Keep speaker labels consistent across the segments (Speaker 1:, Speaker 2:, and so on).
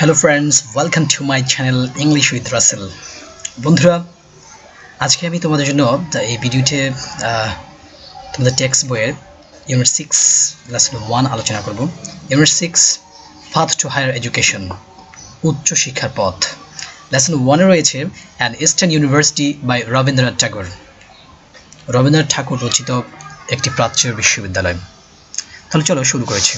Speaker 1: Hello friends, welcome to my channel English with Russell. বন্ধুরা, আজকে আমি তোমাদের জন্য এই ভিডিওতে তোমাদের টেক্সট বইয়ের ইউনিট 6 লেসন 1 আলোচনা করব। Unit 6 path to higher education, উচ্চ শিক্ষার পথ। লেসন 1 এ রয়েছে an eastern university by Rabindranath Thakur. Rabindranath Thakur রচিত একটি প্রাচ্য বিশ্ববিদ্যালয়। তাহলে চলো শুরু করেছি।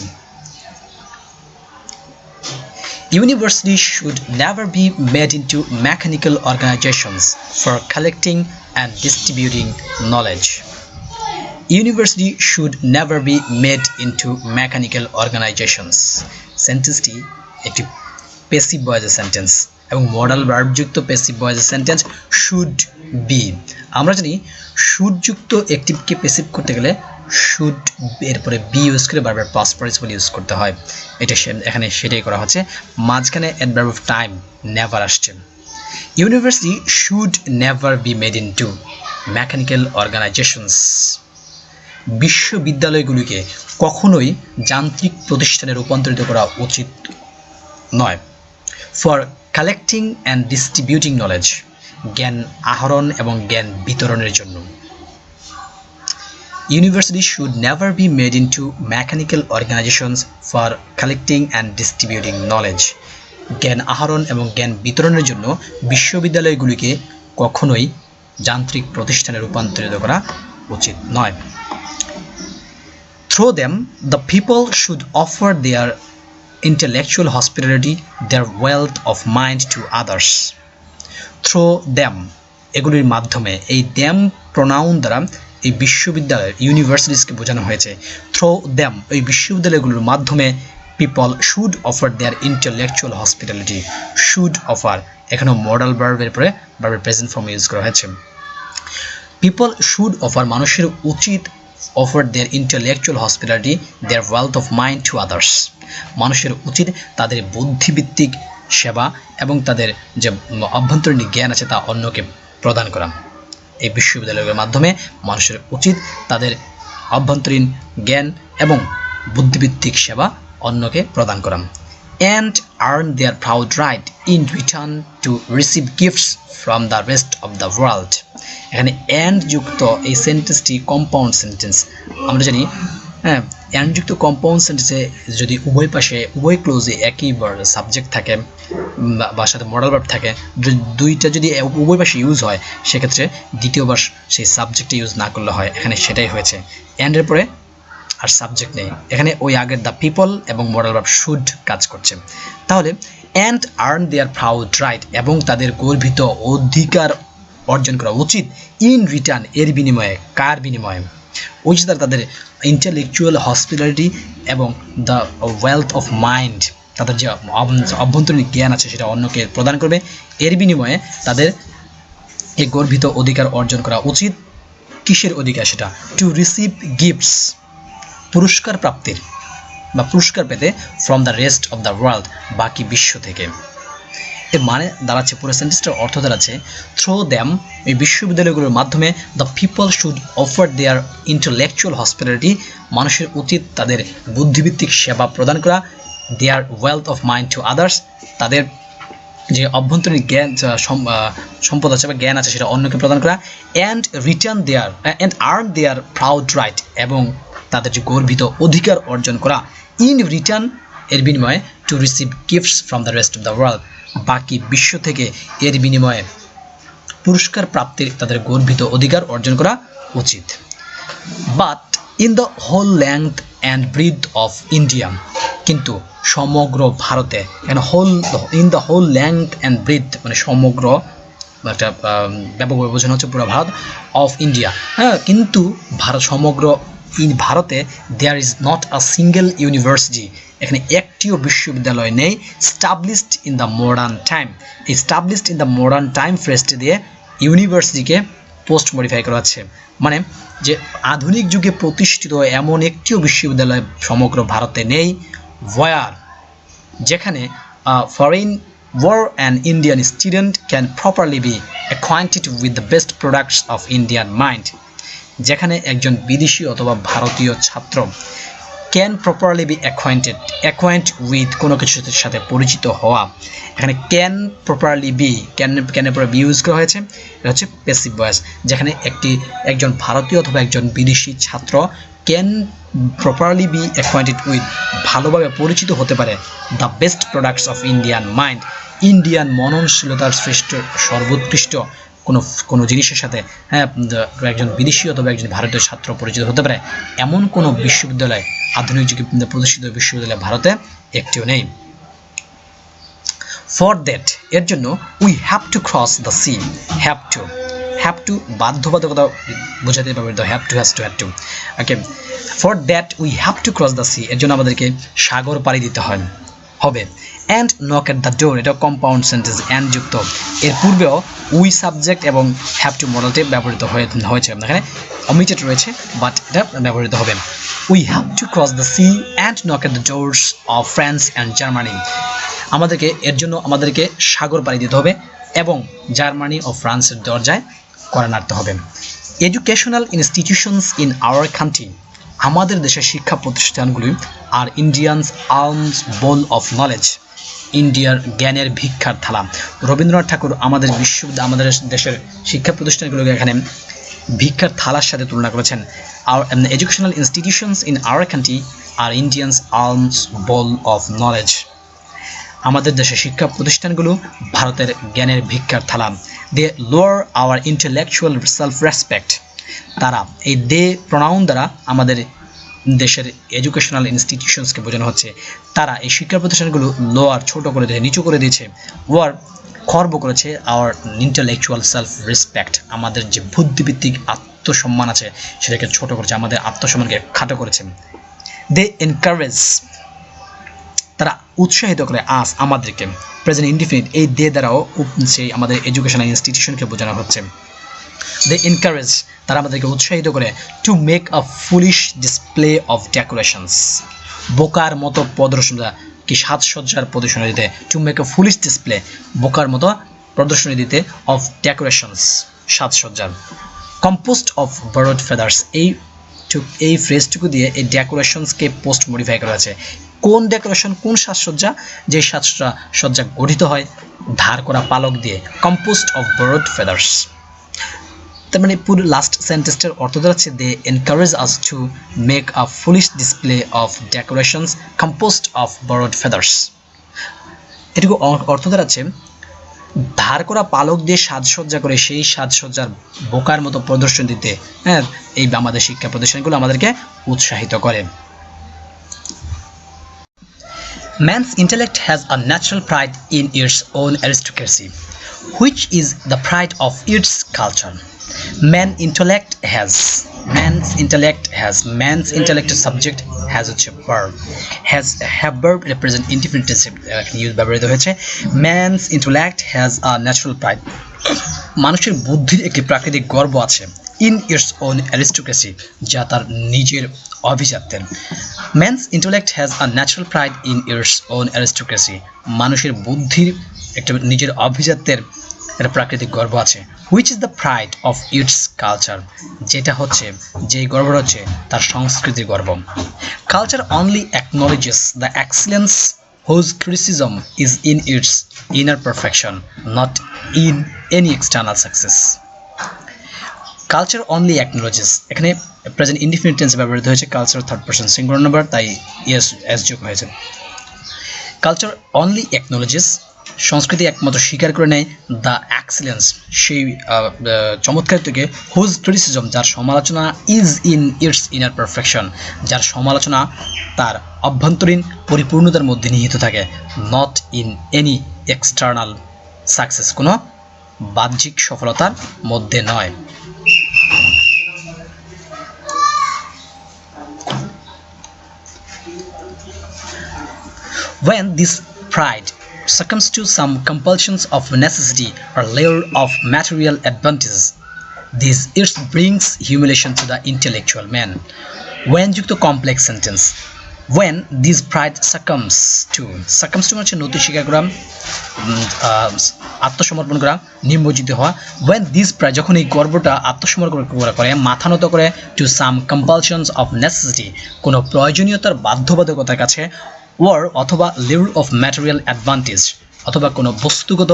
Speaker 1: Universities should never be made into mechanical organizations for collecting and distributing knowledge. University should never be made into mechanical organizations. Sentence-টি একটি passive voice sentence এবং modal verb যুক্ত passive voice sentence should be। আমরা জানি should যুক্ত active কে passive করতে গেলে should এরপরে be use করে বারবার past participle ইউজ করতে হয়। এটা এখানে সেটাই করা হচ্ছে। মাঝখানে adverb of time never আসছে। University should never be made into mechanical organizations. বিশ্ববিদ্যালয়গুলিকে কখনোই যান্ত্রিক প্রতিষ্ঠানে রূপান্তরিত করা উচিত নয়। For collecting and distributing knowledge, জ্ঞান আহরণ এবং জ্ঞান বিতরণের জন্য। Universities should never be made into mechanical organizations for collecting and distributing knowledge. জ্ঞান আহরণ এবং জ্ঞান বিতরণের জন্য বিশ্ববিদ্যালয়গুলিকে কখনোই যান্ত্রিক প্রতিষ্ঠানে রূপান্তরিত করা উচিত নয়। Through them, the people should offer their intellectual hospitality, their wealth of mind to others. Through them, এগুলির মাধ্যমে, এই them pronoun দ্বারা এই বিশ্ববিদ্যালয় ইউনিভার্সিটিসকে বোঝানো হয়েছে। থ্রু দেম, এই বিশ্ববিদ্যালয়গুলোর মাধ্যমে people should offer their intellectual hospitality. Should offer এখানেও মডাল ভার্বের পরে ভার্বের প্রেজেন্ট ফর্ম ইউজ করা হয়েছে। পিপল শুড অফার, মানুষের উচিত offer their intellectual hospitality, their wealth of mind to others. মানুষের উচিত তাদের বুদ্ধিভিত্তিক সেবা এবং তাদের যে অভ্যন্তরীণ জ্ঞান আছে তা অন্যকে প্রদান করা। এই বিশ্ববিদ্যালয়ের মাধ্যমে মানুষের উচিত তাদের অভ্যন্তরীণ জ্ঞান এবং বুদ্ধিভিত্তিক সেবা অন্যকে প্রদান করা। And earn their proud right in return to receive gifts from the rest of the world. এখানে and যুক্ত এই সেন্টেন্সটি কম্পাউন্ড সেন্টেন্স। আমরা জানি and যুক্ত কম্পাউন্ড সেন্টেন্সে যদি উভয় পাশে উভয় ক্লোজে একই সাবজেক্ট থাকে বা সাথে মডাল ভার্ব থাকে, দুইটা যদি উভয় পাশে ইউজ হয় সেক্ষেত্রে দ্বিতীয়বার সেই সাবজেক্টে ইউজ না করলে হয়। এখানে সেটাই হয়েছে, and এর পরে আর সাবজেক্ট নেই। এখানে ওই আগের দ্য পিপল এবং মডাল ভার্ব শুড কাজ করছে। তাহলে and earn their proud right, এবং তাদের গর্বিত অধিকার অর্জন করা উচিত। ইন রিটার্ন, এর বিনিময়ে, কার বিনিময়ে? ওই যে তাদের ইন্টেলেকচুয়াল হসপিটালিটি এবং দ্য ওয়েলথ অফ মাইন্ড, তাদের যে অভ্যন্তরীণ জ্ঞান আছে সেটা অন্যকে প্রদান করবে। এর বিনিময়ে তাদের এই গর্বিত অধিকার অর্জন করা উচিত। কিসের অধিকার সেটা? টু রিসিভ গিফটস, পুরস্কার প্রাপ্তির বা পুরস্কার পেতে, from the rest of the world, বাকি বিশ্ব থেকে। এর মানে দাঁড়াচ্ছে, পুরো সেন্টেন্সটার অর্থ দাঁড়াচ্ছে থ্রু দ্যাম, এই বিশ্ববিদ্যালয়গুলোর মাধ্যমে the people should offer their intellectual hospitality, মানুষের উচিত তাদের বুদ্ধিভিত্তিক সেবা প্রদান করা। Their wealth of mind to others, তাদের যে অভ্যন্তরীণ জ্ঞান সম্পদ আছে বা জ্ঞান আছে সেটা অন্যকে প্রদান করা। And return their and earn their proud right, এবং তাদের যে গর্বিত অধিকার অর্জন করা। ইন রিটার্ন, এর বিনিময়ে to receive gifts from the rest of the world, বাকি বিশ্ব থেকে এর বিনিময়ে পুরস্কার প্রাপ্তির তাদের গর্বিত অধিকার অর্জন করা উচিত। But in the whole length and breadth of India, কিন্তু সমগ্র ভারতে, in the whole length and breadth মানে সমগ্র, একটা ব্যাপকভাবে বোঝানো হচ্ছে পুরো ভারত, অফ ইন্ডিয়া, হ্যাঁ, কিন্তু সমগ্র ভারতে there is not a single university, এখানে একটিও বিশ্ববিদ্যালয় নেই। Established in the modern time, এই established in the modern time ফ্রেজটি দিয়ে ইউনিভার্সিটিকে পোস্ট মডিফাই করা হচ্ছে, মানে যে আধুনিক যুগে প্রতিষ্ঠিত এমন একটিও বিশ্ববিদ্যালয় সমগ্র ভারতে নেই। ওয়ার, যেখানে foreign or and Indian student can properly be acquainted with the best products of Indian mind, যেখানে একজন বিদেশি অথবা ভারতীয় ছাত্র can properly be acquaint with কোনো কিছুর সাথে পরিচিত হওয়া। এখানে ক্যান প্রপারলি বি, ক্যানের পরে বি ইউজ করা হয়েছে, এটা হচ্ছে প্যাসিভ ভয়েস, যেখানে একজন ভারতীয় অথবা একজন বিদেশি ছাত্র can properly be acquainted with, ভালোভাবে পরিচিত হতে পারে, the best products of Indian mind, Indian মননশীলতার শ্রেষ্ঠ সর্বোৎকৃষ্ট কোনো জিনিসের সাথে একজন বিদেশি অথবা একজন ভারতীয় ছাত্র পরিচিত হতে পারে, এমন কোনো বিশ্ববিদ্যালয়, আধুনিক যুগে প্রতিষ্ঠিত বিশ্ববিদ্যালয় ভারতে একটিও নেই। ফর দ্যাট, এর জন্য we have to cross the sea, have to বাধ্যবাধকতা বোঝাতে ব্যবহৃত, have to okay. For that we have to cross the sea, এর জন্য আমাদেরকে সাগর পাড়ি দিতে হবে। And knock at the door, এটা কম্পাউন্ড সেন্টেন্স, অ্যান্ড যুক্ত। এর পূর্বেও উই সাবজেক্ট এবং হ্যাভ টু মডেলটি ব্যবহৃত হয়েছে, এখানে অমিটেড রয়েছে, বাট এটা ব্যবহৃত হবে। We have to cross the C and knock at the doors of France and Germany, এর জন্য আমাদেরকে সাগর পাড়ি দিতে হবে এবং জার্মানি ও ফ্রান্সের দরজায় কড়া নাড়তে হবে। Educational institutions in our country, আমাদের দেশের শিক্ষা প্রতিষ্ঠানগুলি are Indians alms bowl of knowledge, ইন্ডিয়ার জ্ঞানের ভিক্ষার থালা। রবীন্দ্রনাথ ঠাকুর আমাদের দেশের শিক্ষা প্রতিষ্ঠানগুলোকে এখানে ভিক্ষার থালার সাথে তুলনা করেছেন। Educational institutions in our country are Indians alms bowl of knowledge, আমাদের দেশের শিক্ষা প্রতিষ্ঠানগুলো ভারতের জ্ঞানের ভিক্ষার থালা। They lower our intellectual self respect, তারা এই দে প্রোনাউন দ্বারা আমাদের দেশের এডুকেশনাল ইনস্টিটিউশনসকে বোঝানো হচ্ছে, তারা এই শিক্ষা প্রতিষ্ঠানগুলো লোয়ার ছোট করে দিয়েছে, নিচু করে দিয়েছে, ওয়ার খর্ব করেছে আওয়ার ইন্টেলেকচুয়াল সেলফ রেসপেক্ট, আমাদের যে বুদ্ধিভিত্তিক আত্মসম্মান আছে সেটাকে ছোট করেছে, আমাদের আত্মসম্মানকে খাটো করেছে। দে এনকারেজ, তারা উৎসাহিত করে আস আমাদেরকে, প্রেজেন্ট ইনডিফিনিট, এই দে দ্বারাও সেই আমাদের এডুকেশনাল ইনস্টিটিউশনকে বোঝানো হচ্ছে। দে এনকারেজ, তারা আমাদেরকে উৎসাহিত করে two make a foolish display of decorations, বোকার মতো প্রদর্শনী, কি সাজসজ্জার প্রদর্শনী দিতে, two make a foolish display, বোকার মতো প্রদর্শনী দিতে, অফ ডেকোরেশনস, সাজসজ্জার। কম্পোস্ট অফ বরোড ফেদার্স, এই ফ্রেজটুকু দিয়ে এই ডেকোরেশনসকে পোস্ট মডিফাই করা আছে। কোন ডেকোরেশন, কোন সাজসজ্জা, যে সাজসজ্জা গঠিত হয় ধার করা পালক দিয়ে, কম্পোস্ট অফ বরোড ফেদার্স। তার মানে পুরো লাস্ট সেন্টেন্সটার অর্থ দাঁড়াচ্ছে they encourage us to make a foolish display of decorations composed of borrowed feathers. এটুকু অর্থ দাঁড়াচ্ছে ধার করা পালক দিয়ে সাজসজ্জা করে সেই সাজসজ্জার বোকার মতো প্রদর্শন দিতে এই আমাদের শিক্ষা প্রতিষ্ঠানগুলো আমাদেরকে উৎসাহিত করে। Man's intellect has a natural pride in its own aristocracy, which is the pride of its culture. Man's intellect subject has a verb, have verb represent indefinite use ব্যবহৃত হয়েছে। Man's intellect has a natural pride, মানুষের বুদ্ধির একটি প্রাকৃতিক গর্ব আছে, in its own aristocracy, যা তার নিজের অভিজাত্যের। Man's intellect has a natural pride in its own aristocracy, মানুষের বুদ্ধির একটা নিজের অভিজাত্যের একটা প্রাকৃতিক গর্ব আছে। Which is the pride of its culture, যেটা হচ্ছে যেই গর্ব হচ্ছে তার সংস্কৃতির গর্ব। Culture only acknowledges the excellence whose criticism is in its inner perfection, not in any external success. Culture only acknowledges, এখানে প্রেজেন্ট ইনডিফিনিট টেন্সে ব্যবহৃত হয়েছে, culture third person singular number, তাই এস যোগ হয়েছে। কালচার অনলি অ্যাকনোলজেস, সংস্কৃতি একমাত্র স্বীকার করে নেয়, দ্য এক্সেলেন্স, সেই চমৎকারিত্বকে, হুজ ক্রিটিসিজম, যার সমালোচনা, is in it's inner perfection, যার সমালোচনা তার অভ্যন্তরীণ পরিপূর্ণতার মধ্যে নিহিত থাকে, not in any external success, কোনো বাহ্যিক সফলতার মধ্যে নয়। When this pride succumbs to some compulsions of necessity or lure of material advantages, this it brings humiliation to the intellectual man. When যুক্ত complex sentence, when this pride succumbs to হচ্ছে নতি স্বীকার করা, আত্মসমর্পণ করা, নিমজ্জিত হওয়া। when this pride যখন এই গর্বটা আত্মসমর্পণ করে মাথা নত করে to some compulsions of necessity কোনো প্রয়োজনীয়তার বাধ্যবাধকতার কাছে or অথবা lure of material advantage অথবা কোনো বস্তুগত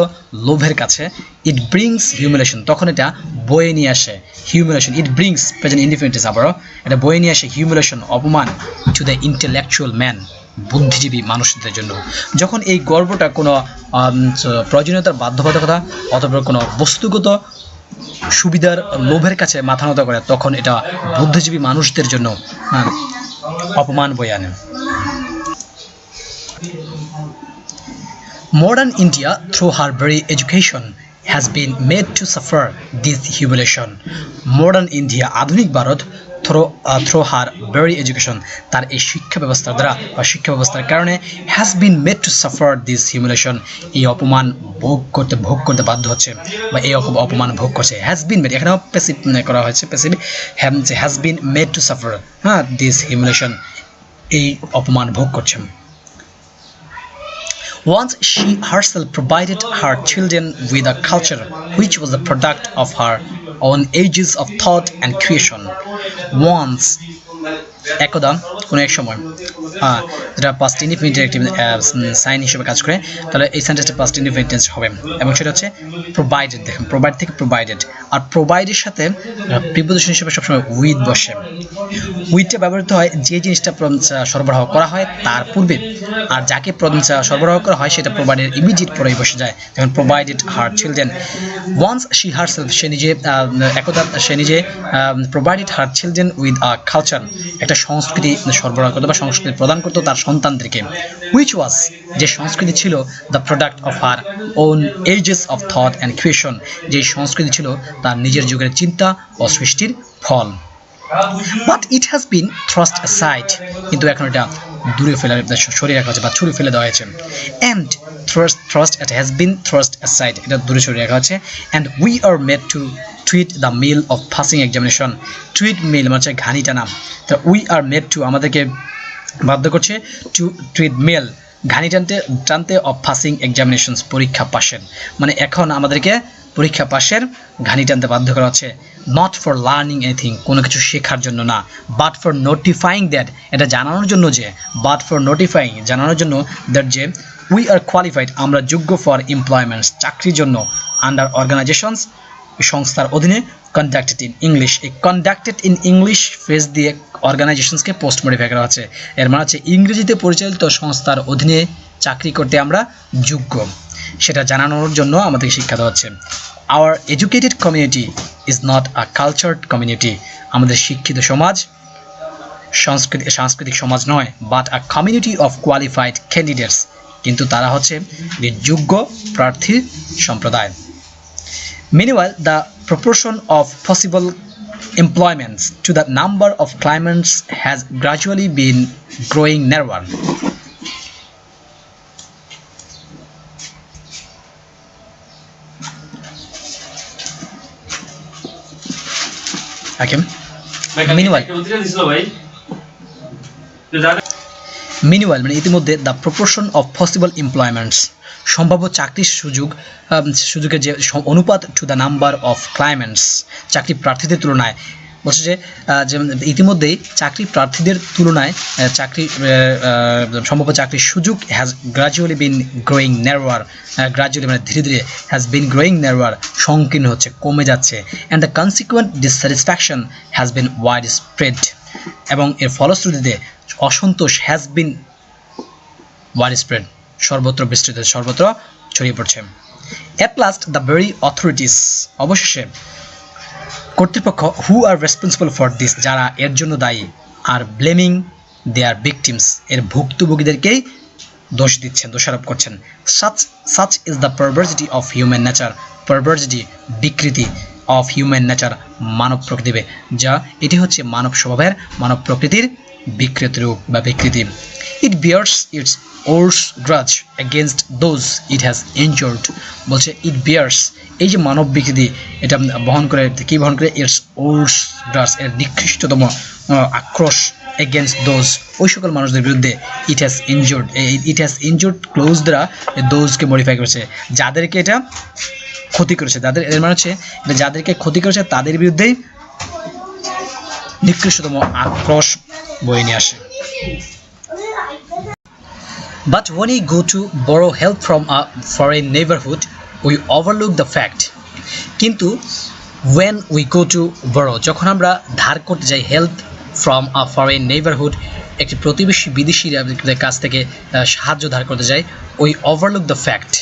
Speaker 1: লোভের কাছে it brings humiliation তখন এটা বয়ে নিয়ে আসে humiliation it brings present indefinite আবারও এটা বয়ে নিয়ে আসে humiliation অপমান to the intellectual man বুদ্ধিজীবী মানুষদের জন্য। যখন এই গর্বটা কোনো প্রয়োজনীয়তার বাধ্যবাধকতা অথবা কোনো বস্তুগত সুবিধার লোভের কাছে মাথা নত করে তখন এটা বুদ্ধিজীবী মানুষদের জন্য অপমান বয়ে আনে। Modern India, through her very education, has been made to suffer this humiliation. Modern India, আধুনিক Bharat, through her very education, তার এই শিক্ষা ব্যবস্থার দ্বারা বা শিক্ষা ব্যবস্থার কারণে has been made to suffer this humiliation, এই অপমান ভোগ করতে বাধ্য হচ্ছে বা এই অপমান ভোগ করছে। has been made এখানেও প্যাসিভ করা হয়েছে, passive has been made to suffer this humiliation, এই অপমান ভোগ করছে। Once she herself provided her children with a culture which was the product of her own ages of thought and creation. Once একদা কোনো এক সময় যেটা পাস্ট ইনডিফিনিট একটি সাইন হিসেবে কাজ করে তাহলে এই সেন্টেন্সটা পাস্ট ইনডিফিনিট হবে এবং সেটা হচ্ছে প্রোভাইডেড। দেখেন প্রোভাইড থেকে প্রোভাইডেড আর প্রোভাইডের সাথে প্রিপোজিশন হিসেবে সবসময় উইথ বসে। উইথটা ব্যবহৃত হয় যে জিনিসটা সরবরাহ করা হয় তার পূর্বে আর যাকে সরবরাহ করা হয় সেটা প্রোভাইডের ইমিডিয়েট পরেই বসে যায়। যেমন provided her children. Once she herself সে নিজে provided her children with a culture একটা সংস্কৃতি সরবরাহ করতো বা সংস্কৃতি প্রদান করতো তার সন্তানদেরকে। হুইচ ওয়াজ যে সংস্কৃতি ছিল the product of her own ages of thought and creation যে সংস্কৃতি ছিল তার নিজের যুগের চিন্তা ও সৃষ্টির ফল। But it has been thrust aside কিন্তু এখন এটা দূরে সরিয়ে রাখা হয়েছে বা ছুড়ে ফেলে দেওয়া হয়েছে। And thrust it has been thrust aside এটা দূরে সরিয়ে রাখা হয়েছে। And we are made to tweet the mill of passing examination. Tweet mill মানে হচ্ছে ঘানি টানা। তো উই আর মেড টু আমাদেরকে বাধ্য করছে টু টুইট মেল ঘানি টানতে অফ পাসিং এক্সামিনেশনস পরীক্ষা পাশের। মানে এখন আমাদেরকে পরীক্ষা পাশের ঘানি টানতে বাধ্য করা হচ্ছে। নট ফর লার্নিং এনিথিং কোনো কিছু শেখার জন্য না, বাট ফর নোটিফাইং দ্যাট এটা জানানোর জন্য যে বাট ফর নোটিফাইং জানানোর জন্য দ্যাট যে উই আর কোয়ালিফাইড আমরা যোগ্য ফর এমপ্লয়মেন্টস চাকরির জন্য আন্ডার অর্গানাইজেশনস সংস্থার অধীনে কন্ডাক্টেড ইন ইংলিশ। এই কন্ডাক্টেড ইন ইংলিশ ফ্রেজ দিয়ে অর্গানাইজেশনসকে পোস্ট মডিফাই করা হচ্ছে। এর মানে হচ্ছে ইংরেজিতে পরিচালিত সংস্থার অধীনে চাকরি করতে আমরা যোগ্য সেটা জানানোর জন্য আমাদের শিক্ষা দেওয়া হচ্ছে। Our educated community is not a cultured community আমাদের শিক্ষিত সমাজ সাংস্কৃতিক সমাজ নয়, but a community of qualified candidates কিন্তু তারা হচ্ছে যোগ্য প্রার্থী সম্প্রদায়। Meanwhile, the proportion of possible employments to the number of claimants has gradually been growing narrower. Okay. Meanwhile, মানে ইতিমধ্যে the proportion of possible employments সম্ভাব্য চাকরির সুযোগের যে অনুপাত to the number of clients চাকরি প্রার্থীদের তুলনায় বলছে যে ইতিমধ্যেই চাকরি প্রার্থীদের তুলনায় সম্ভাব্য চাকরির সুযোগ has gradually been growing narrower gradually মানে ধীরে ধীরে হ্যাজ বিন গ্রোয়িং ন্যারোয়ার সংকীর্ণ হচ্ছে কমে যাচ্ছে। And the consequent dissatisfaction has been wide spread এবং এর ফলশ্রুতিতে অসন্তোষ হ্যাজ বিন ওয়াইড স্প্রেড সর্বত্র বিস্তৃত সর্বত্র ছড়িয়ে পড়ছে। At last the very authorities অবশেষে কর্তৃপক্ষ who are responsible for this যারা এর জন্য দায়ী are blaming their victims এর ভুক্তভোগীদেরকেই দোষ দিচ্ছেন দোষারোপ করছেন। such is the perversity of human nature perversity বিকৃতি of human nature মানব প্রকৃতি যা এটি হচ্ছে মানব স্বভাবের মানব প্রকৃতির বিকৃত রূপ বা বিকৃতি। It bears its own grudge against those it has injured বলছে it bears এই যে মানব বিকৃতি এটা বহন করে its own grudge এর নিকৃষ্টতম আক্রোশ against those ওই সকল মানুষদের বিরুদ্ধে it has injured close দ্বারা those কে মডিফাই করেছে যাদেরকে এটা ক্ষতি করেছে যাদের এর মানে হচ্ছে যাদেরকে ক্ষতি করেছে তাদের বিরুদ্ধেই নিকৃষ্টতম আক্রোশ বয়ে নিয়ে আসে But when we go to borrow help from a foreign neighborhood, we overlook the fact. কিন্তু when we go to borrow, যখন আমরা ধার করতে যাই help from a foreign neighborhood, একটি প্রতিবেশী বিদেশীর কাছ থেকে সাহায্য ধার করতে যাই, we overlook the fact.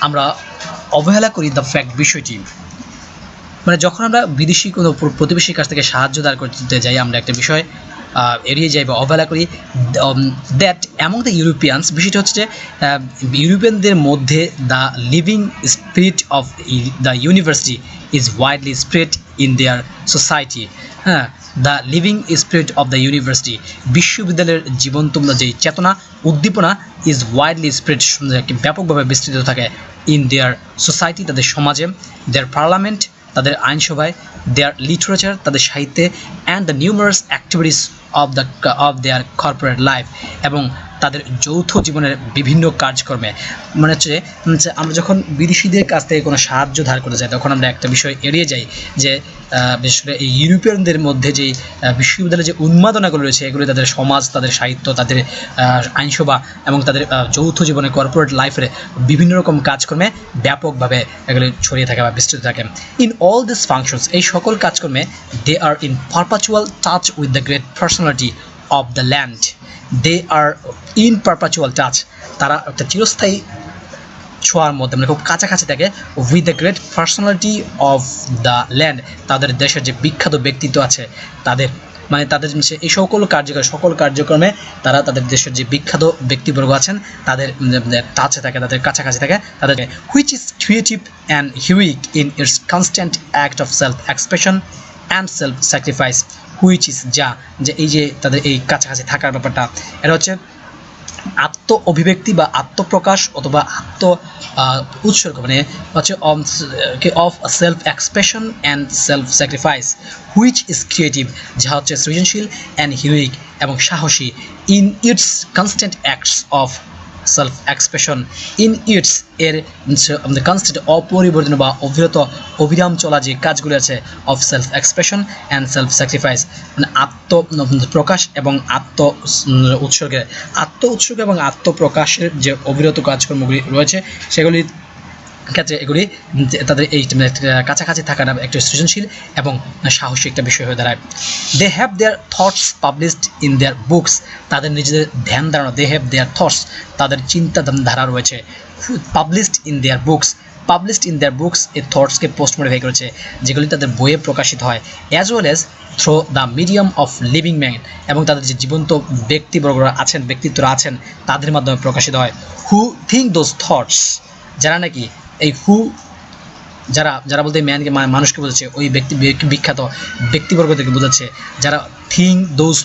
Speaker 1: আমরা অবহেলা করি the fact বিষয়টি। মানে যখন আমরা বিদেশি কোনো প্রতিবেশীর কাছ থেকে সাহায্য ধার করতে যাই আমরা একটা বিষয় এড়িয়ে যাই বা অবহেলা করি দ্যাট অ্যামং দ্য ইউরোপিয়ানস বিষয়টা হচ্ছে যে ইউরোপিয়ানদের মধ্যে the living spirit of the university is widely spread in their society হ্যাঁ the living spirit of the university বিশ্ববিদ্যালয়ের জীবন্ত যেই চেতনা উদ্দীপনা ইজ ওয়াইডলি স্প্রেড ব্যাপকভাবে বিস্তৃত থাকে ইন দেয়ার সোসাইটি তাদের সমাজে দেয়ার পার্লামেন্ট তাদের আইনসভায় দেয়ার লিটারেচার তাদের সাহিত্যে and the numerous activities of their corporate life এবং তাদের যৌথ জীবনের বিভিন্ন কাজকর্মে মানে হচ্ছে আমরা যখন বিদেশিদের কাছ থেকে কোনো সাহায্য ধার করতে যাই তখন আমরা একটা বিষয় এড়িয়ে যাই যে বিশেষ করে এই ইউরোপিয়ানদের মধ্যে যেই বিশ্ববিদ্যালয়ে যে উন্মাদনাগুলো রয়েছে এগুলো তাদের সমাজ তাদের সাহিত্য তাদের আইনসভা এবং তাদের যৌথ জীবনে কর্পোরেট লাইফের বিভিন্ন রকম কাজকর্মে ব্যাপকভাবে এগুলো ছড়িয়ে থাকে বা বিস্তৃত থাকে ইন অল দিস ফাংশনস এই সকল কাজকর্মে they are in perpetual touch with the great personality of the land they are in perpetual touch তারা একটা চিরস্থায়ী ছোঁয়ার মধ্যে মানে খুব কাছাকাছি থাকে with the great personality of the land তাদের দেশের যে বিখ্যাত ব্যক্তিত্ব আছে তাদের মানে তাদের এই সকল কার্যক্রমে তারা তাদের দেশের যে বিখ্যাত ব্যক্তিবর্গ আছেন তাদের টাচে থাকে তাদের কাছাকাছি থাকে তাদের which is creative and heroic in its constant act of self expression and self sacrifice which is যে এই যে তাদের এই কাছাকাছি থাকার ব্যাপারটা এটা হচ্ছে আত্ম অভিব্যক্তি বা আত্মপ্রকাশ অথবা উৎসর্গ মানে হচ্ছে of self expression and self sacrifice which is creative যা হচ্ছে সৃজনশীল অ্যান্ড হিউইক এবং সাহসী in its constant acts of self expression in it's এর কনস্ট্যান্ট অপরিবর্তন বা অবিরাম চলা যে কাজগুলো আছে of self expression and self sacrifice মানে আত্মপ্রকাশ এবং উৎসর্গ এবং আত্মপ্রকাশের যে অবিরত কাজকর্মগুলি রয়েছে সেগুলির ক্ষেত্রে এগুলি তাদের এই কাছাকাছি থাকার একটা সৃজনশীল এবং সাহসী একটা বিষয় হয়ে দাঁড়ায় they have their thoughts published in their books তাদের নিজেদের ধ্যান ধারণা দে হ্যাভ দেয়ার থটস তাদের চিন্তাধারা রয়েছে পাবলিশড ইন দেয়ার বুকস এই থটসকে পোস্ট মডিফাই করেছে যেগুলি তাদের বইয়ে প্রকাশিত হয় as well as through the medium of living man এবং তাদের যে জীবন্ত ব্যক্তিত্বরা আছেন তাদের মাধ্যমে প্রকাশিত হয় হু থিঙ্ক দোজ থটস যারা নাকি এই যারা বলতে ম্যানকে মানুষকে বোঝাচ্ছে ওই বিখ্যাত ব্যক্তিবর্গদেরকে বোঝাচ্ছে যারা থিঙ্ক দোজ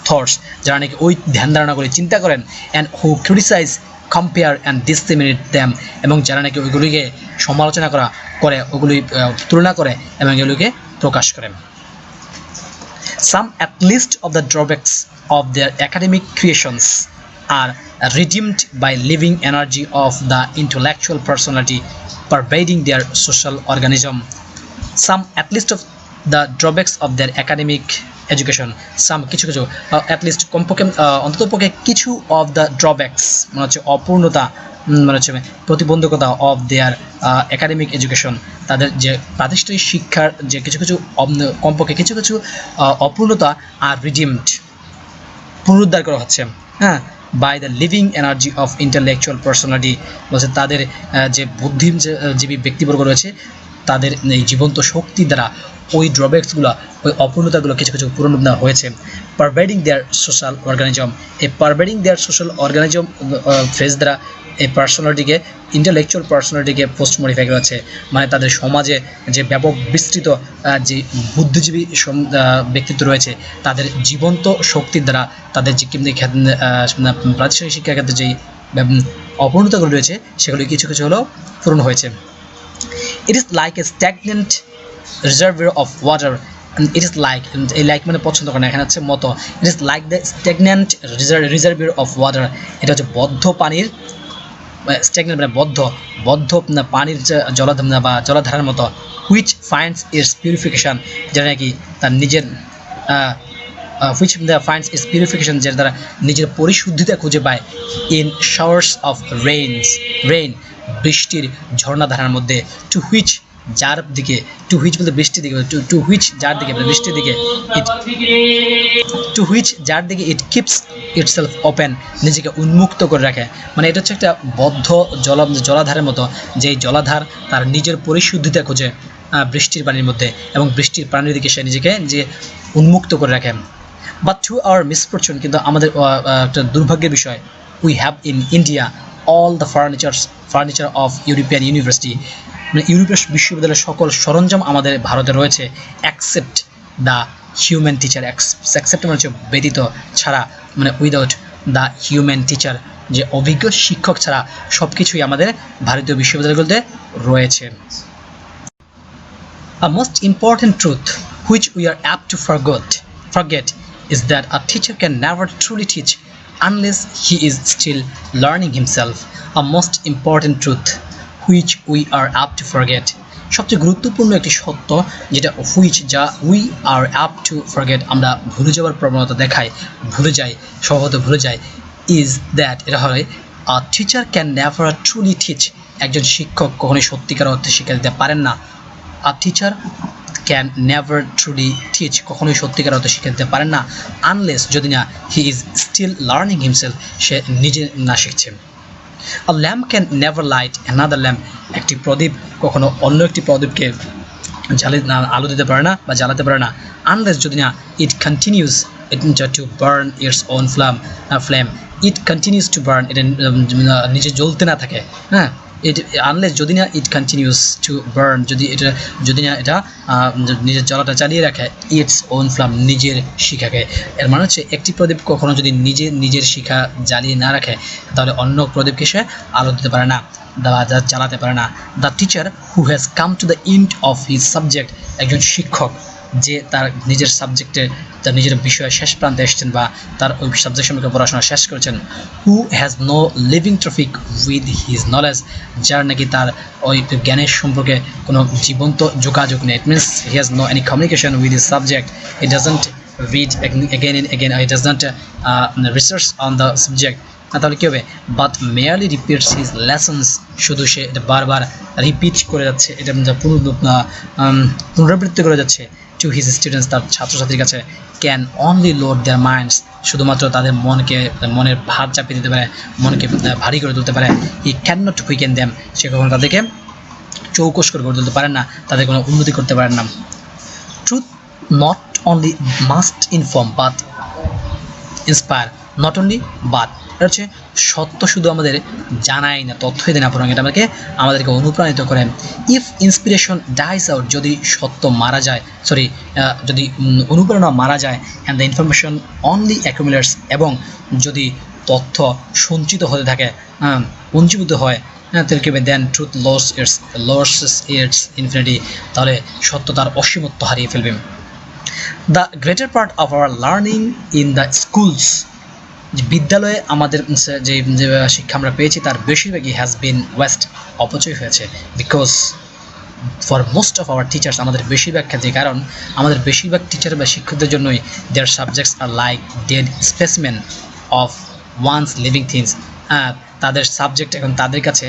Speaker 1: থটস যারা নাকি ওই ধ্যান ধারণা করে চিন্তা করেন and who criticize compare and discriminate them এবং যারা নাকি ওইগুলিকে সমালোচনা করে ওগুলি তুলনা করে এবং এগুলিকে প্রকাশ করেন some at least of the drawbacks of their academic creations are redeemed by living energy of the intellectual personality pervading their social organism. Some at least of the drawbacks of their academic education. Some কিছু at least কমপক্ষে অন্ততপক্ষে কিছু of the drawbacks মানে হচ্ছে অপূর্ণতা মানে হচ্ছে প্রতিবন্ধকতা of their academic education তাদের যে প্রাতিষ্ঠানিক শিক্ষার যে কিছু কমপক্ষে কিছু অপূর্ণতা আর redeemed পুনরুদ্ধার করা হচ্ছে হ্যাঁ by the living energy of intellectual personality বলছে তাদের যে বুদ্ধিজীবী ব্যক্তিবর্গ রয়েছে তাদের এই জীবন্ত শক্তি দ্বারা ওই ড্রব্যাকসগুলো ওই অপূর্ণতাগুলো কিছু পূরণ হয়েছে পারভেডিং দেয়ার সোশ্যাল অর্গানিজম এই পারভেডিং দেয়ার সোশ্যাল অর্গানিজম ফ্রেজ দ্বারা এই পার্সোনালিটিকে ইন্টেলেকচুয়াল পার্সোনালিটিকে পোস্ট মডিফাই করা হচ্ছে মানে তাদের সমাজে যে ব্যাপক বিস্তৃত যে বুদ্ধিজীবী ব্যক্তিত্ব রয়েছে তাদের জীবন্ত শক্তির দ্বারা তাদের যে প্রাতিষ্ঠানিক শিক্ষা ক্ষেত্রে যেই অপূর্ণতাগুলো রয়েছে সেগুলি কিছু হলেও পূরণ হয়েছে It is like a stagnant reservoir of water it is like, এই লাইক মানে পছন্দ করে না, এখানে হচ্ছে মতো। It is like the stagnant reservoir of water, এটা হচ্ছে বদ্ধ পানির, স্ট্যাগন্যান্ট মানে বদ্ধ পানির বা জলাধারের মতো, হুইচ ফাইন্ডস ইটস পিউরিফিকেশন, যেটা নাকি তার নিজের which finds its purification, যেটা দ্বারা নিজের পরিশুদ্ধিতা খুঁজে পায়, ইন শাওয়ার্স অফ রেইন, বৃষ্টির ঝর্ণাধারার মধ্যে, টু হুইচ যার দিকে, টু হুইচ বলতে বৃষ্টির দিকে, টু হুইচ যার দিকে বৃষ্টির দিকে, টু হুইচ যার দিকে ইট কিপস ইটসেলফ ওপেন, নিজেকে উন্মুক্ত করে রাখে। মানে এটা হচ্ছে একটা বদ্ধ জলাধারের মতো, যেই জলাধার তার নিজের পরিশুদ্ধিতা খোঁজে বৃষ্টির পানির মধ্যে, এবং বৃষ্টির পানির দিকে সে নিজেকে যে উন্মুক্ত করে রাখে। বাট টু আওয়ার মিসফরচুন, কিন্তু আমাদের একটা দুর্ভাগ্যের বিষয়, we have in India all the furniture of European university, মানে ইউরোপীয় বিশ্ববিদ্যালয়ের সকল সরঞ্জাম আমাদের ভারতে রয়েছে, accept the human teacher, accept মানে হচ্ছে ব্যতীত, ছাড়া, মানে উইদাউট দ্য হিউম্যান টিচার, যে অভিজ্ঞ শিক্ষক ছাড়া সব কিছুই আমাদের ভারতীয় বিশ্ববিদ্যালয়গুলোতে রয়েছে। A most important truth which we are apt to forget is that a teacher can never truly teach unless he is still learning himself. A most important truth which we are apt to forget, সবচেয়ে গুরুত্বপূর্ণ একটি সত্য যেটা যা we are app two forget, আমরা ভুলে যাওয়ার প্রবণতা দেখায়, স্বভাবত ভুলে যাই, ইজ দ্যাট, এটা হয়, আ teacher can never truly teach, একজন শিক্ষক কখনোই সত্যিকার অর্থে শিক্ষা দিতে পারেন না। আ teacher can never truly teach, কখনোই সত্যিকার অর্থে শিক্ষা দিতে পারেন না, আনলেস, যদি না, he is still learning himself, সে নিজে না শিখছে। A lamp can never light another lamp, একটি প্রদীপ কখনো অন্য একটি প্রদীপকে আলো দিতে পারে না বা জ্বালাতে পারে না, আনলেস, যদি না, it continues to burn its own flame, it continues to burn, এটা নিজে জ্বলতে না থাকে, হ্যাঁ, আনলেস, যদি না, ইট কন্টিনিউস টু বার্ন, যদি না এটা নিজের জ্বালাটা চালিয়ে রাখে, ইটস ওন ফ্লাম, নিজের শিখাকে। এর মানে হচ্ছে একটি প্রদীপ কখনো যদি নিজের শিখা জ্বালিয়ে না রাখে, তাহলে অন্য প্রদীপকে সে আলো দিতে পারে না, জ্বালাতে পারে না। The teacher who has come to the end of his subject, একজন শিক্ষক যে তার নিজের সাবজেক্টে, তার নিজের বিষয়ে শেষ প্রান্তে এসেছেন, বা তার ওই সাবজেক্ট সম্পর্কে পড়াশোনা শেষ করেছেন, who has no living traffic with his knowledge, যার নাকি তার ওই জ্ঞানের সম্পর্কে কোনো জীবন্ত যোগাযোগ নেই, it means he has no any communication with his subject, he doesn't read again and again, he doesn't research on the subject, তাহলে কী হবে, but merely repeats his lessons, শুধু সে এটা বারবার রিপিট করে যাচ্ছে, এটা পুনরাবৃত্তি করে যাচ্ছে, টু হিজ স্টুডেন্টস, তার ছাত্রছাত্রীর কাছে, can only load their minds, শুধুমাত্র তাদের মনের ভার চাপিয়ে দিতে পারে, মনকে ভারী করে তুলতে পারে, হি ক্যান নট হুইকেন দেম, সে কখনো তাদেরকে চৌকস করে গড়ে তুলতে পারেন না, তাদের কোনো উন্নতি করতে পারেন না। Truth not only must inform but inspire, not only but, এটা হচ্ছে সত্য শুধু আমাদের জানাই না, তথ্যই দেয় না, বরং এটা আমাদেরকে অনুপ্রাণিত করে। ইফ ইন্সপিরেশন ডাইস আউট, যদি সত্য মারা যায়, যদি অনুপ্রেরণা মারা যায়, অ্যান্ড দ্য ইনফরমেশন অনলি অ্যাকুমুলেটস, এবং যদি তথ্য সঞ্চিত হতে থাকে, পঞ্জীভূত হয়, তাহলে কি দেন ট্রুথ লসেস ইটস ইনফিনিটি, তাহলে সত্য তার অসীমত্ব হারিয়ে ফেলবে। The greater part of our learning in the schools, যে বিদ্যালয়ে আমাদের যে শিক্ষা আমরা পেয়েছি তার বেশিরভাগই হ্যাজ বিন ওয়েস্ট, অপচয় হয়েছে, because for most of our teachers, আমাদের বেশিরভাগ ক্ষেত্রে, কারণ আমাদের বেশিরভাগ টিচার বা শিক্ষকদের জন্যই their subjects are like dead specimen of once living things, তাদের সাবজেক্ট এখন তাদের কাছে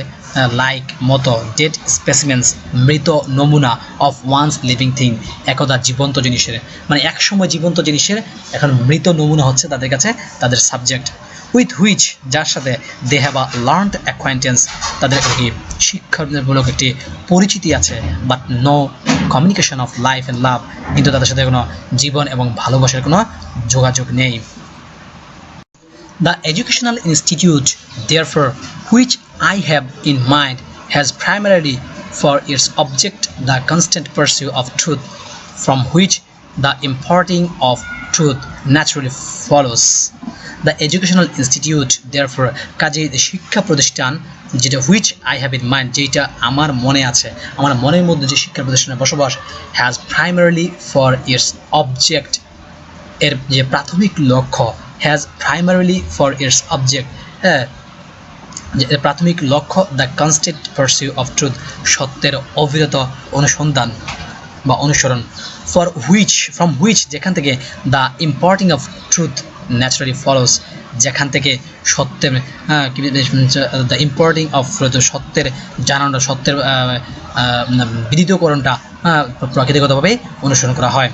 Speaker 1: লাইক মতো, ডেড স্পেসিমেন্স, মৃত নমুনা, অফ ওয়ান্স লিভিং থিং, একদা জীবন্ত জিনিসের, মানে একসময় জীবন্ত জিনিসের এখন মৃত নমুনা হচ্ছে তাদের কাছে তাদের সাবজেক্ট, উইথ হুইচ, যার সাথে দে হ্যাভ আ লার্নড অ্যাকোয়াইন্টেন্স, তাদের একটি শিক্ষামূলক একটি পরিচিতি আছে, but no communication of life and love, কিন্তু তাদের সাথে কোনো জীবন এবং ভালোবাসার কোনো যোগাযোগ নেই। The educational institute, therefore, which I have in mind, has primarily for its object the constant pursuit of truth, from which the imparting of truth naturally follows. The educational institute, therefore, কাজেই শিক্ষা প্রতিষ্ঠান, যেটা which I have in mind, যেটা আমার মনে আছে, আমার মনের মধ্যে যে শিক্ষা প্রতিষ্ঠানে বসবাস, has primarily for its object, এর যে প্রাথমিক লক্ষ্য, has primarily for its object, হ্যাঁ, যে প্রাথমিক লক্ষ্য the constant pursue of truth, সত্যের অবিরত অনুসন্ধান বা অনুসরণ, ফ্রম হুইচ যেখান থেকে the imparting of truth naturally follows, যেখান থেকে সত্যের দ্য ইম্পর্টিং অফ সত্যের জানানো, সত্যের বিদিতকরণটা প্রাকৃতিকভাবে অনুসরণ করা হয়।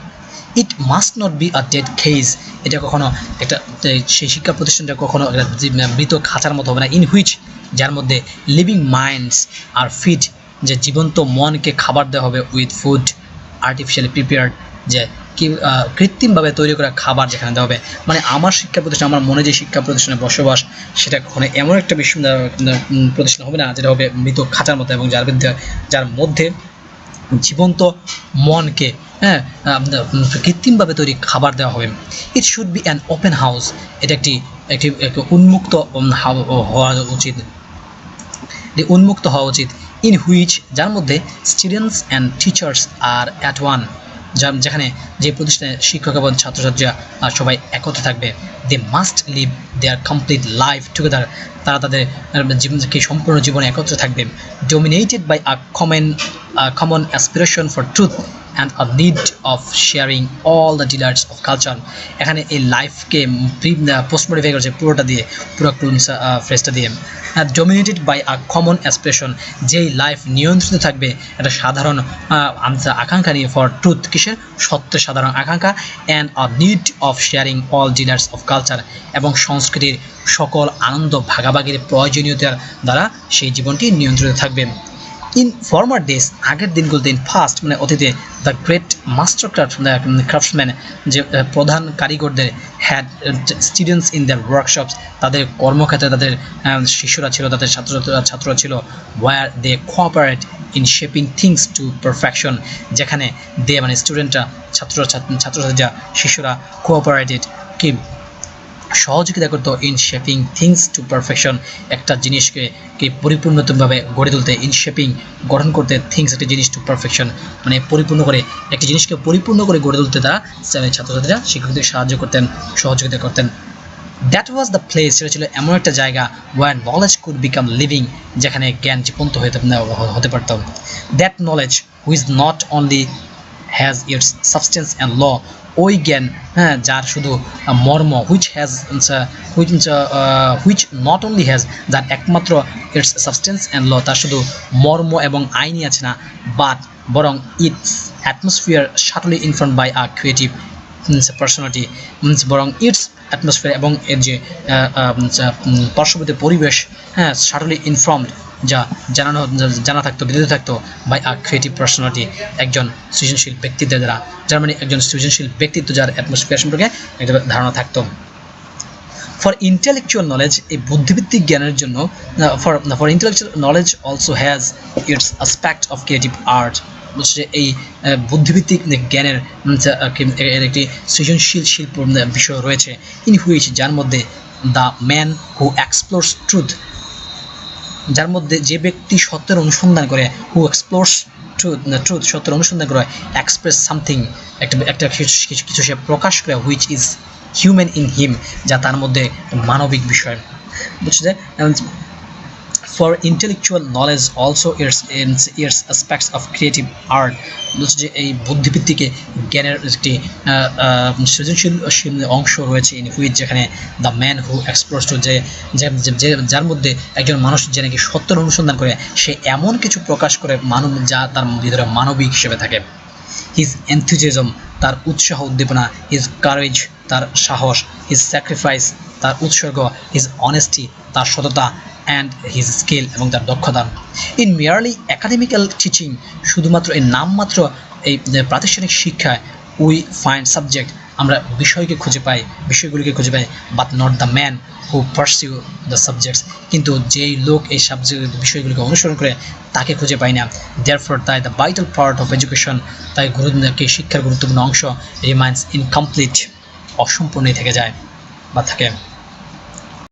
Speaker 1: It must not be a dead case, এটা কখনো একটা সেই শিক্ষা প্রতিষ্ঠানটা কখনো মৃত খাঁচার মতো হবে না। ইন হুইচ, যার মধ্যে লিভিং মাইন্ডস আর ফিড, যে জীবন্ত মনকে খাবার দেওয়া হবে উইথ ফুড আর্টিফিশিয়ালি প্রিপেয়ার্ড, যে কি কৃত্রিমভাবে তৈরি করা খাবার যেখানে দেওয়া হবে। মানে আমার শিক্ষা প্রতিষ্ঠান, আমার মনে যে শিক্ষা প্রতিষ্ঠানে বসবাস, সেটা কখনো এমন একটা প্রতিষ্ঠান হবে না যেটা হবে মৃত খাঁচার মতো, এবং যার মধ্যে জীবন্ত মনকে কৃত্রিমভাবে তৈরি খাবার দেওয়া হবে। It should be an open house, এটা একটি উন্মুক্ত হওয়া উচিত, ইন হুইচ, যার মধ্যে students and teachers are at one, যেখানে যে প্রতিষ্ঠানে শিক্ষক এবং ছাত্রছাত্রীরা সবাই একত্রে থাকবে। They must live their complete life together, তারা তাদের জীবনকে সম্পূর্ণ জীবনে একত্রে থাকবে। Dominated by a common aspiration for truth and a need of sharing all the delights of culture. এখানে এই লাইফকে পোস্ট মডিফাই করেছে পুরোটা দিয়ে, পুরো ফ্রেজটা দিয়ে। Dominated by a common aspiration, যেই লাইফ নিয়ন্ত্রিত থাকবে একটা সাধারণ আকাঙ্ক্ষা নিয়ে, ফর ট্রুথ, কিসের, সত্যের সাধারণ আকাঙ্ক্ষা, and a need of sharing all delights of culture, এবং সংস্কৃতির সকল আনন্দ ভাগাভাগির প্রয়োজনীয়তার দ্বারা সেই জীবনটি নিয়ন্ত্রিত থাকবে। ইন ফরমার ডেজ, আগের দিনগুলোতে, ইন ফাস্ট মানে অতীতে, দ্য গ্রেট মাস্টার ক্রাফটসম্যান, যে প্রধান কারিগরদের, had students in their workshops, তাদের কর্মক্ষেত্রে তাদের শিষ্যরা ছিল, তাদের ছাত্ররা ছিল, where they cooperate in shaping things to perfection, যেখানে দে মানে স্টুডেন্টরা, ছাত্রছাত্রীরা, শিষ্যরা, কোঅপারেটেড কি সহযোগিতা করতো, in shaping things to perfection, একটা জিনিসকে পরিপূর্ণভাবে গড়ে তুলতে, ইন শেপিং গঠন করতে, থিংস একটা জিনিস, টু পারফেকশন মানে পরিপূর্ণ করে, একটি জিনিসকে পরিপূর্ণ করে গড়ে তুলতে তারা ছাত্রছাত্রীরা শিক্ষকদের সাহায্য করতেন, সহযোগিতা করতেন। দ্যাট ওয়াজ দ্য প্লেস, সেটা ছিল এমন একটা জায়গা, where knowledge could become living, যেখানে জ্ঞান জীবন্ত হতে পারত। That knowledge which not only has its substance and law, ওই জ্ঞান, হ্যাঁ, যার শুধু মর্ম, হুইচ নট অনলি হ্যাজ, যার একমাত্র ইটস সাবস্টেন্স অ্যান্ড ল, তার শুধু মর্ম এবং আইনই আছে না, বাট বরং its atmosphere shortly informed by a creative personality, বরং ইটস অ্যাটমসফিয়ার, এবং এর যে পার্শ্ববর্তী পরিবেশ, হ্যাঁ, শার্টলি ইনফর্মড, যা জানা থাকতো, বিদিত থাকতো, বাই আ ক্রিয়েটিভ পার্সোনালিটি, একজন সৃজনশীল ব্যক্তিত্বের দ্বারা, যার মানে একজন সৃজনশীল ব্যক্তিত্ব, যার অ্যাটমসফিয়ার সম্পর্কে একটা ধারণা থাকতো। ফর ইন্টেলেকচুয়াল নলেজ, এই বুদ্ধিভিত্তিক জ্ঞানের জন্য, for intellectual knowledge also has its aspect of creative art, বলছে এই বুদ্ধিভিত্তিক জ্ঞানের একটি সৃজনশীল শিল্প বিষয় রয়েছে। ইন হুইচ, যার মধ্যে the man who explores truth, যার মধ্যে যে ব্যক্তি সত্যের অনুসন্ধান করে, হু এক্সপ্লোরস ট্রুথ সত্যের অনুসন্ধান করে, এক্সপ্রেস সামথিং একটা কিছু সে প্রকাশ করে, which is human in him, যা তার মধ্যে মানবিক বিষয়, বুঝছে যে। For intellectual knowledge also its aspects of creative art, বলছে যে এই বুদ্ধিভিত্তিক জ্ঞানের একটি সৃজনশীল অংশ রয়েছে, ইন হুইচ, যেখানে the man who explores to, যার মধ্যে একজন মানুষ যে নাকি সত্যের অনুসন্ধান করে, সে এমন কিছু প্রকাশ করে মানব, যা তার ভিতরে মানবিক হিসেবে থাকে। হিজ এনথুজিয়াজম, তার উৎসাহ উদ্দীপনা, হিজ কারেজ, তার সাহস, হিজ স্যাক্রিফাইস, তার উৎসর্গ, হিজ অনেস্টি, তার সততা, অ্যান্ড হিজ স্কিল, এবং তার দক্ষতা। ইন মিয়ারলি অ্যাকাডেমিক্যাল টিচিং, শুধুমাত্র এই নামমাত্র এই প্রাতিষ্ঠানিক শিক্ষায়, উই ফাইন্ড সাবজেক্ট, আমরা বিষয়গুলিকে খুঁজে পাই, but not the man who pursue the subjects, কিন্তু যেই লোক এই বিষয়গুলিকে অনুসরণ করে তাকে খুঁজে পাই না। দেয়ারফর, তাই the vital part of education, তাই শিক্ষার গুরুত্বপূর্ণ অংশ রিমাইন্স ইনকমপ্লিট, অসম্পূর্ণই থেকে যায় বা থাকে।